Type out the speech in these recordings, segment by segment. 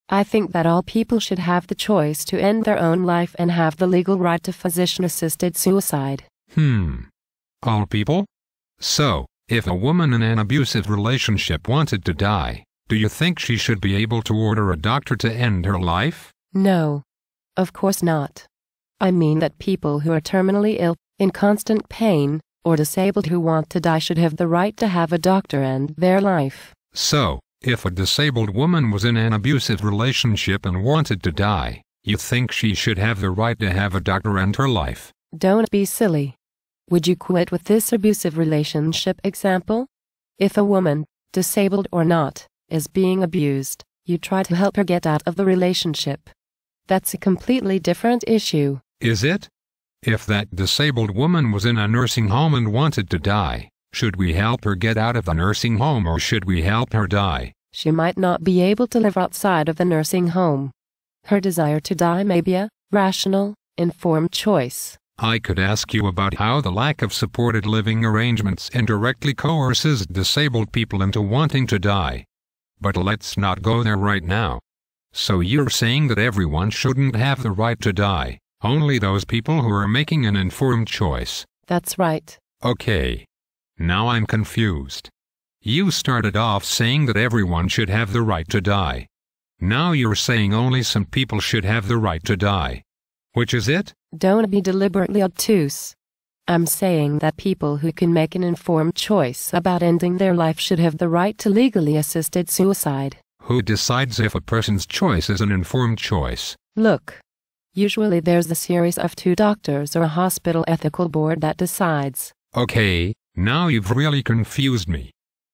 I think that all people should have the choice to end their own life and have the legal right to physician-assisted suicide. All people? So, if a woman in an abusive relationship wanted to die, do you think she should be able to order a doctor to end her life? No. Of course not. I mean that people who are terminally ill, in constant pain, or disabled who want to die should have the right to have a doctor end their life. So, if a disabled woman was in an abusive relationship and wanted to die, you think she should have the right to have a doctor end her life? Don't be silly. Would you quit with this abusive relationship example? If a woman, disabled or not, is being abused, you try to help her get out of the relationship. That's a completely different issue. Is it? If that disabled woman was in a nursing home and wanted to die, should we help her get out of the nursing home or should we help her die? She might not be able to live outside of the nursing home. Her desire to die may be a rational, informed choice. I could ask you about how the lack of supported living arrangements indirectly coerces disabled people into wanting to die. But let's not go there right now. So you're saying that everyone shouldn't have the right to die, only those people who are making an informed choice? That's right. Okay. Now I'm confused. You started off saying that everyone should have the right to die. Now you're saying only some people should have the right to die. Which is it? Don't be deliberately obtuse. I'm saying that people who can make an informed choice about ending their life should have the right to legally assisted suicide. Who decides if a person's choice is an informed choice? Look. Usually there's a series of 2 doctors or a hospital ethical board that decides. Okay, now you've really confused me.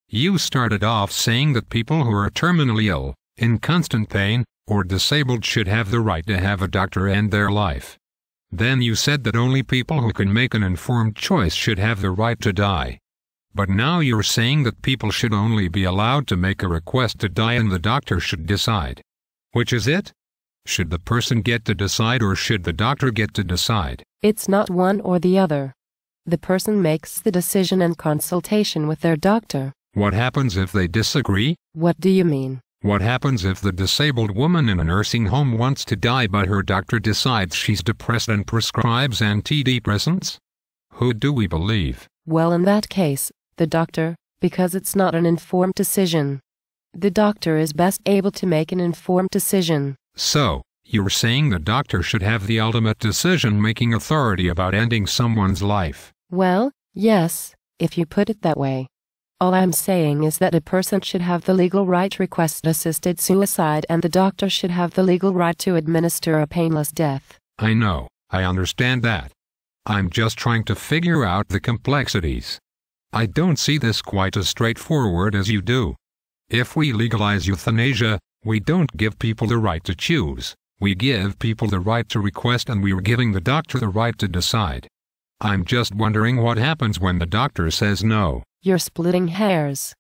You started off saying that people who are terminally ill, in constant pain, or disabled should have the right to have a doctor end their life. Then you said that only people who can make an informed choice should have the right to die. But now you're saying that people should only be allowed to make a request to die and the doctor should decide. Which is it? Should the person get to decide or should the doctor get to decide? It's not one or the other. The person makes the decision in consultation with their doctor. What happens if they disagree? What do you mean? What happens if the disabled woman in a nursing home wants to die but her doctor decides she's depressed and prescribes antidepressants? Who do we believe? Well, in that case, the doctor, because it's not an informed decision. The doctor is best able to make an informed decision. So, you're saying the doctor should have the ultimate decision-making authority about ending someone's life? Well, yes, if you put it that way. All I'm saying is that a person should have the legal right to request assisted suicide and the doctor should have the legal right to administer a painless death. I know, I understand that. I'm just trying to figure out the complexities. I don't see this quite as straightforward as you do. If we legalize euthanasia, we don't give people the right to choose. We give people the right to request and we're giving the doctor the right to decide. I'm just wondering what happens when the doctor says no. You're splitting hairs.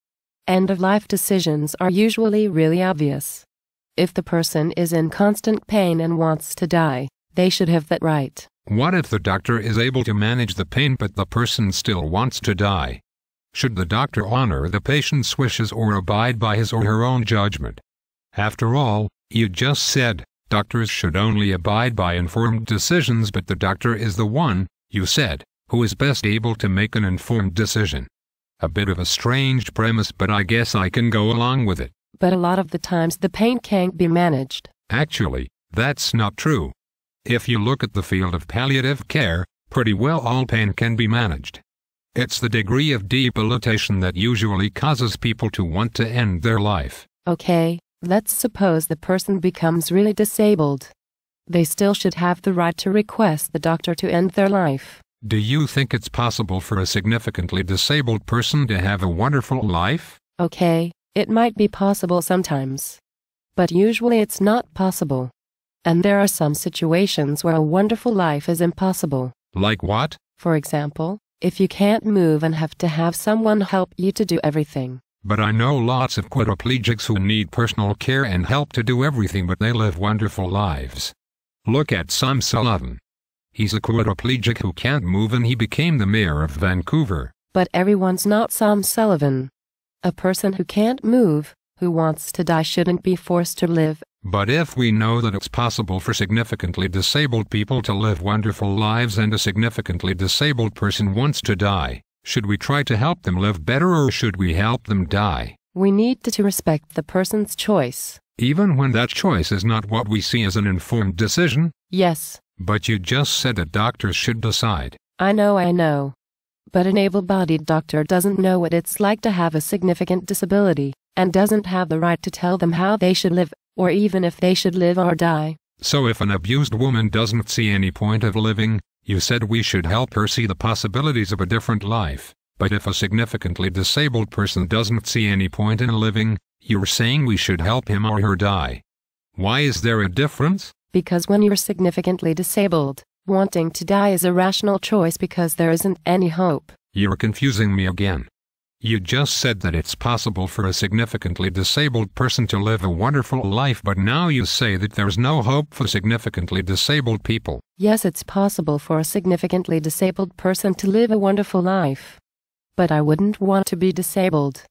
End-of-life decisions are usually really obvious. If the person is in constant pain and wants to die, they should have that right. What if the doctor is able to manage the pain but the person still wants to die? Should the doctor honor the patient's wishes or abide by his or her own judgment? After all, you just said, doctors should only abide by informed decisions but the doctor is the one, you said, who is best able to make an informed decision. A bit of a strange premise but I guess I can go along with it. But a lot of the times the pain can't be managed. Actually, that's not true. If you look at the field of palliative care, pretty well all pain can be managed. It's the degree of debilitation that usually causes people to want to end their life. Okay, let's suppose the person becomes really disabled. They still should have the right to request the doctor to end their life. Do you think it's possible for a significantly disabled person to have a wonderful life? Okay, it might be possible sometimes. But usually it's not possible. And there are some situations where a wonderful life is impossible. Like what? For example, if you can't move and have to have someone help you to do everything. But I know lots of quadriplegics who need personal care and help to do everything but they live wonderful lives. Look at Sam Sullivan. He's a quadriplegic who can't move and he became the mayor of Vancouver. But everyone's not Sam Sullivan. A person who can't move, who wants to die shouldn't be forced to live, But if we know that it's possible for significantly disabled people to live wonderful lives and a significantly disabled person wants to die, should we try to help them live better or should we help them die? We need to respect the person's choice. Even when that choice is not what we see as an informed decision? Yes. But you just said that doctors should decide. I know. But an able-bodied doctor doesn't know what it's like to have a significant disability, and doesn't have the right to tell them how they should live, or even if they should live or die. So if an abused woman doesn't see any point of living, you said we should help her see the possibilities of a different life. But if a significantly disabled person doesn't see any point in living, you're saying we should help him or her die. Why is there a difference? Because when you're significantly disabled, wanting to die is a rational choice because there isn't any hope. You're confusing me again. You just said that it's possible for a significantly disabled person to live a wonderful life, but now you say that there's no hope for significantly disabled people. Yes, it's possible for a significantly disabled person to live a wonderful life. But I wouldn't want to be disabled.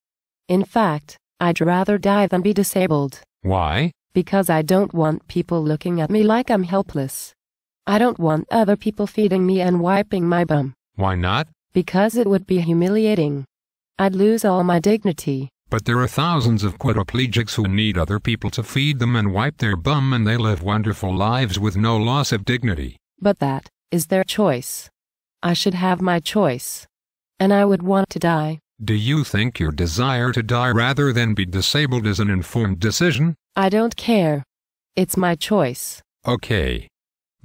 In fact, I'd rather die than be disabled. Why? Because I don't want people looking at me like I'm helpless. I don't want other people feeding me and wiping my bum. Why not? Because it would be humiliating. I'd lose all my dignity. But there are thousands of quadriplegics who need other people to feed them and wipe their bum, and they live wonderful lives with no loss of dignity. But that is their choice. I should have my choice. And I would want to die. Do you think your desire to die rather than be disabled is an informed decision? I don't care. It's my choice. Okay.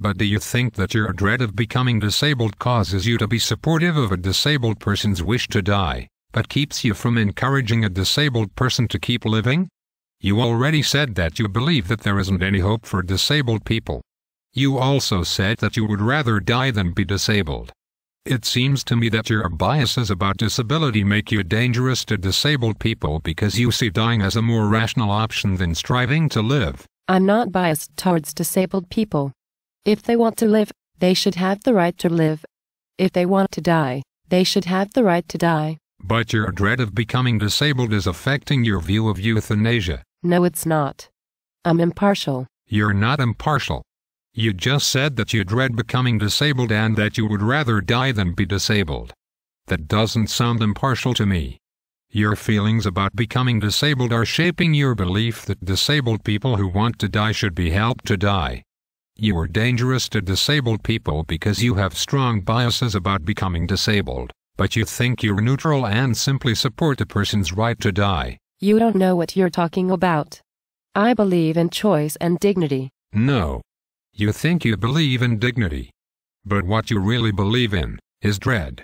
But do you think that your dread of becoming disabled causes you to be supportive of a disabled person's wish to die, but keeps you from encouraging a disabled person to keep living? You already said that you believe that there isn't any hope for disabled people. You also said that you would rather die than be disabled. It seems to me that your biases about disability make you dangerous to disabled people because you see dying as a more rational option than striving to live. I'm not biased towards disabled people. If they want to live, they should have the right to live. If they want to die, they should have the right to die. But your dread of becoming disabled is affecting your view of euthanasia. No, it's not. I'm impartial. You're not impartial. You just said that you dread becoming disabled and that you would rather die than be disabled. That doesn't sound impartial to me. Your feelings about becoming disabled are shaping your belief that disabled people who want to die should be helped to die. You are dangerous to disabled people because you have strong biases about becoming disabled, but you think you're neutral and simply support a person's right to die. You don't know what you're talking about. I believe in choice and dignity. No. You think you believe in dignity. But what you really believe in is dread.